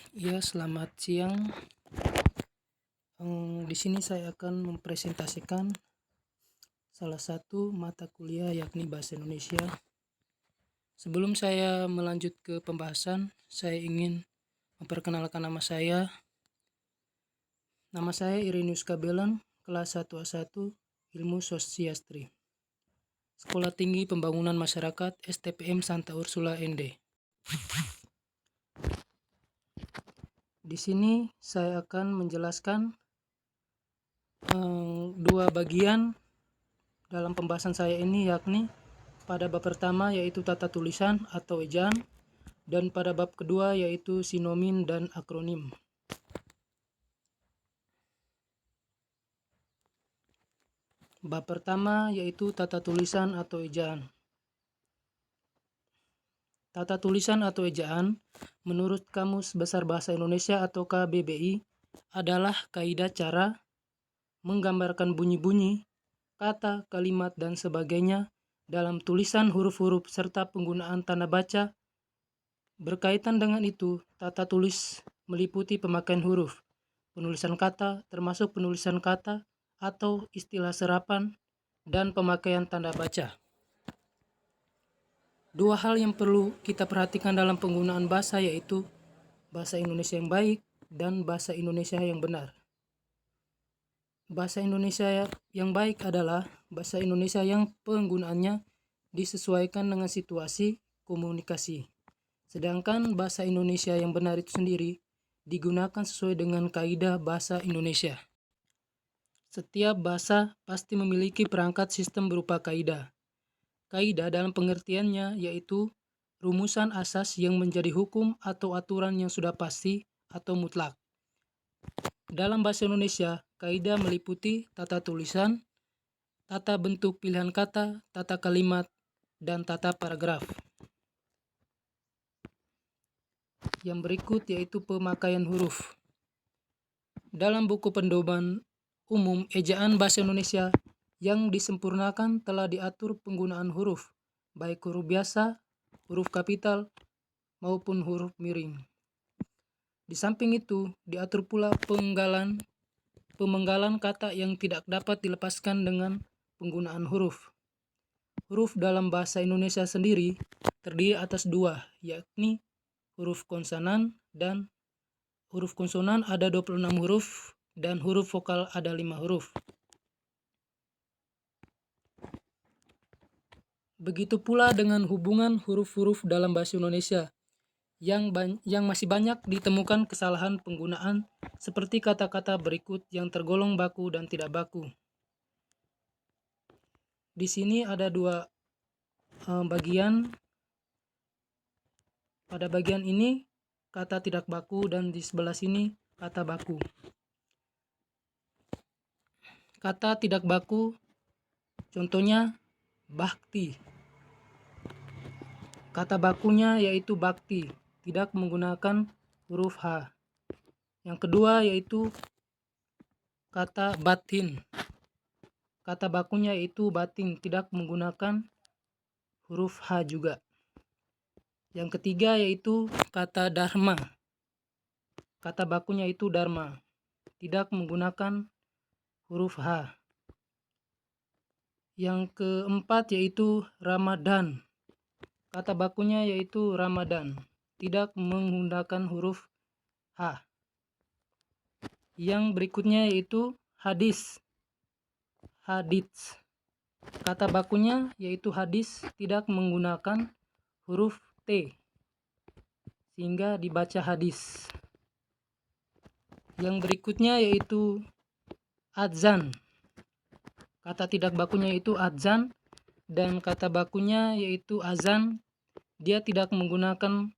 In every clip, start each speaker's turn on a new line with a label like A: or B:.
A: Ya, selamat siang. Di sini saya akan mempresentasikan salah satu mata kuliah yakni Bahasa Indonesia. Sebelum saya melanjut ke pembahasan, saya ingin memperkenalkan nama saya. Nama saya Irinius Kabelan, kelas 1A1, Ilmu Sosiastri. Sekolah Tinggi Pembangunan Masyarakat STPM Santa Ursula ND. Di sini saya akan menjelaskan dua bagian dalam pembahasan saya ini, yakni pada bab pertama yaitu tata tulisan atau ejaan, dan pada bab kedua yaitu sinonim dan akronim. Bab pertama yaitu tata tulisan atau ejaan. Tata tulisan atau ejaan menurut Kamus Besar Bahasa Indonesia atau KBBI adalah kaidah cara menggambarkan bunyi-bunyi, kata, kalimat, dan sebagainya dalam tulisan huruf-huruf serta penggunaan tanda baca. Berkaitan dengan itu, tata tulis meliputi pemakaian huruf, penulisan kata termasuk penulisan kata atau istilah serapan, dan pemakaian tanda baca. Dua hal yang perlu kita perhatikan dalam penggunaan bahasa yaitu bahasa Indonesia yang baik dan bahasa Indonesia yang benar. Bahasa Indonesia yang baik adalah bahasa Indonesia yang penggunaannya disesuaikan dengan situasi komunikasi. Sedangkan bahasa Indonesia yang benar itu sendiri digunakan sesuai dengan kaidah bahasa Indonesia. Setiap bahasa pasti memiliki perangkat sistem berupa kaidah. Kaidah dalam pengertiannya yaitu rumusan asas yang menjadi hukum atau aturan yang sudah pasti atau mutlak. Dalam bahasa Indonesia, kaidah meliputi tata tulisan, tata bentuk pilihan kata, tata kalimat, dan tata paragraf. Yang berikut yaitu pemakaian huruf. Dalam buku pedoman umum ejaan bahasa Indonesia yang disempurnakan telah diatur penggunaan huruf, baik huruf biasa, huruf kapital, maupun huruf miring. Di samping itu, diatur pula pemenggalan kata yang tidak dapat dilepaskan dengan penggunaan huruf. Huruf dalam bahasa Indonesia sendiri terdiri atas dua, yakni huruf konsonan dan huruf konsonan ada 26 huruf dan huruf vokal ada 5 huruf. Begitu pula dengan hubungan huruf-huruf dalam bahasa Indonesia yang masih banyak ditemukan kesalahan penggunaan seperti kata-kata berikut yang tergolong baku dan tidak baku. Di sini ada dua bagian. Pada bagian ini kata tidak baku dan di sebelah sini kata baku. Kata tidak baku contohnya bakti. Kata bakunya yaitu bakti, tidak menggunakan huruf H. Yang kedua yaitu kata batin. Kata bakunya yaitu batin, tidak menggunakan huruf H juga. Yang ketiga yaitu kata dharma. Kata bakunya itu dharma, tidak menggunakan huruf H. Yang keempat yaitu Ramadan. Kata bakunya yaitu Ramadan, tidak menggunakan huruf H. Yang berikutnya yaitu hadis. Hadits. Kata bakunya yaitu hadis, tidak menggunakan huruf T, sehingga dibaca hadis. Yang berikutnya yaitu adzan. Kata tidak bakunya yaitu adzan dan kata bakunya yaitu azan, dia tidak menggunakan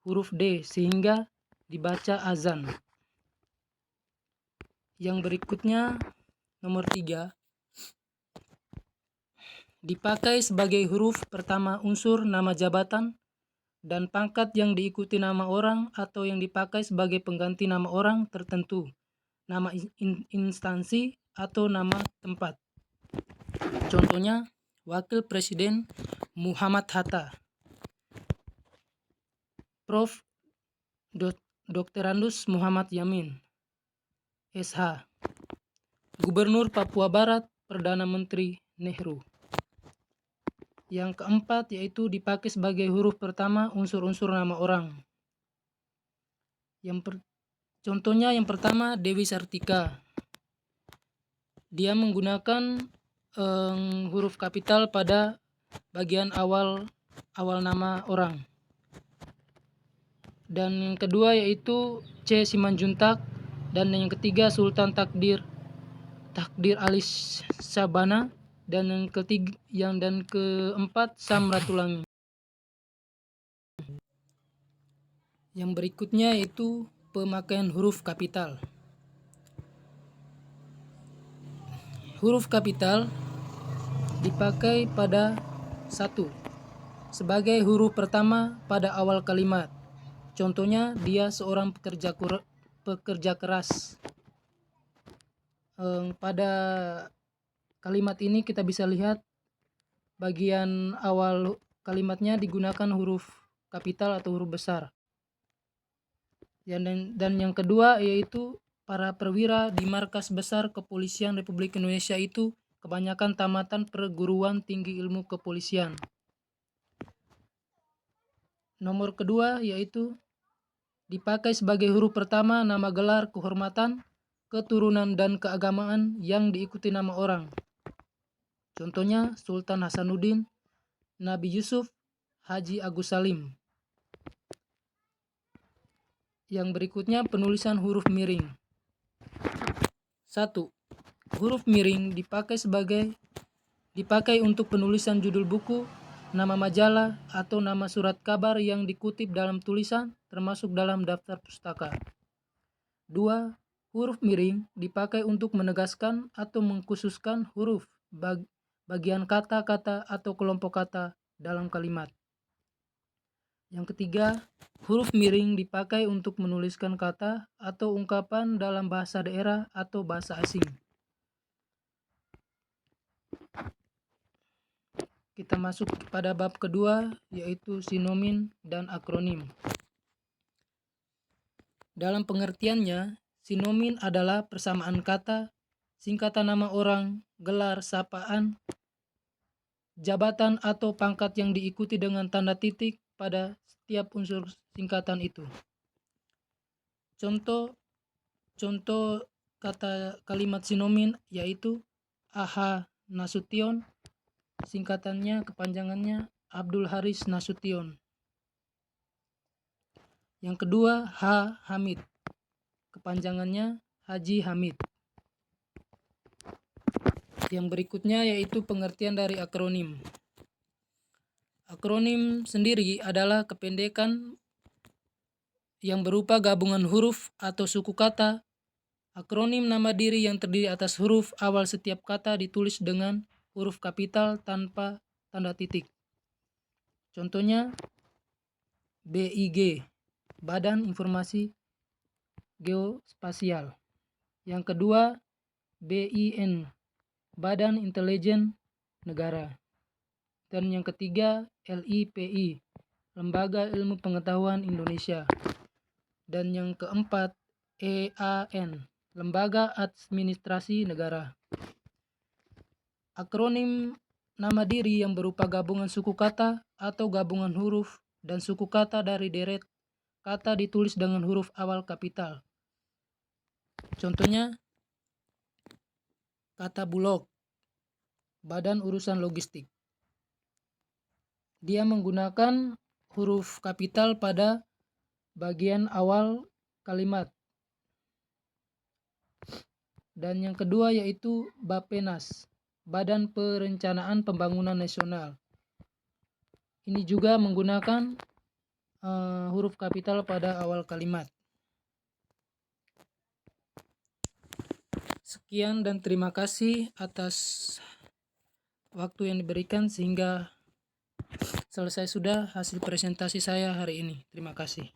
A: huruf D sehingga dibaca azan. Yang berikutnya nomor 3, dipakai sebagai huruf pertama unsur nama jabatan dan pangkat yang diikuti nama orang atau yang dipakai sebagai pengganti nama orang tertentu, nama instansi atau nama tempat. Contohnya Wakil Presiden Muhammad Hatta, Prof. Dr. Andus Muhammad Yamin, SH. Gubernur Papua Barat, Perdana Menteri Nehru. Yang keempat yaitu dipakai sebagai huruf pertama unsur-unsur nama orang. Contohnya yang pertama Dewi Sartika. Dia menggunakan huruf kapital pada bagian awal nama orang. Dan yang kedua yaitu C. Simanjuntak. Dan yang ketiga Sultan Takdir Alis Sabana. Dan yang keempat Samratulangi. Yang berikutnya yaitu pemakaian huruf kapital. Huruf kapital dipakai pada 1. Sebagai huruf pertama pada awal kalimat. Contohnya dia seorang pekerja keras. Pada kalimat ini kita bisa lihat bagian awal kalimatnya digunakan huruf kapital atau huruf besar. Dan yang kedua yaitu para perwira di markas besar Kepolisian Republik Indonesia itu kebanyakan tamatan perguruan tinggi ilmu kepolisian. Nomor kedua yaitu dipakai sebagai huruf pertama nama gelar kehormatan, keturunan dan keagamaan yang diikuti nama orang. Contohnya Sultan Hasanuddin, Nabi Yusuf, Haji Agus Salim. Yang berikutnya penulisan huruf miring. 1. Huruf miring dipakai untuk penulisan judul buku, nama majalah, atau nama surat kabar yang dikutip dalam tulisan, termasuk dalam daftar pustaka. 2. Huruf miring dipakai untuk menegaskan atau mengkhususkan huruf, bagian kata-kata atau kelompok kata dalam kalimat. Yang ketiga, huruf miring dipakai untuk menuliskan kata atau ungkapan dalam bahasa daerah atau bahasa asing. Kita masuk pada bab kedua yaitu sinonim dan akronim. Dalam pengertiannya, sinonim adalah persamaan kata, singkatan nama orang, gelar, sapaan, jabatan atau pangkat yang diikuti dengan tanda titik pada setiap unsur singkatan itu. Contoh kata kalimat sinonim yaitu A.H. Nasution, singkatannya kepanjangannya Abdul Haris Nasution. Yang kedua H. Hamid, kepanjangannya Haji Hamid. Yang berikutnya yaitu pengertian dari akronim. Akronim sendiri adalah kependekan yang berupa gabungan huruf atau suku kata. Akronim nama diri yang terdiri atas huruf awal setiap kata ditulis dengan huruf kapital tanpa tanda titik. Contohnya BIG, Badan Informasi Geospasial. Yang kedua BIN, Badan Intelijen Negara. Dan yang ketiga LIPI, Lembaga Ilmu Pengetahuan Indonesia. Dan yang keempat EAN, Lembaga Administrasi Negara. Akronim nama diri yang berupa gabungan suku kata atau gabungan huruf dan suku kata dari deret kata ditulis dengan huruf awal kapital. Contohnya kata Bulog, Badan Urusan Logistik. Dia menggunakan huruf kapital pada bagian awal kalimat. Dan yang kedua yaitu Bappenas, Badan Perencanaan Pembangunan Nasional. Ini juga menggunakan huruf kapital pada awal kalimat. Sekian dan terima kasih atas waktu yang diberikan sehingga selesai sudah hasil presentasi saya hari ini. Terima kasih.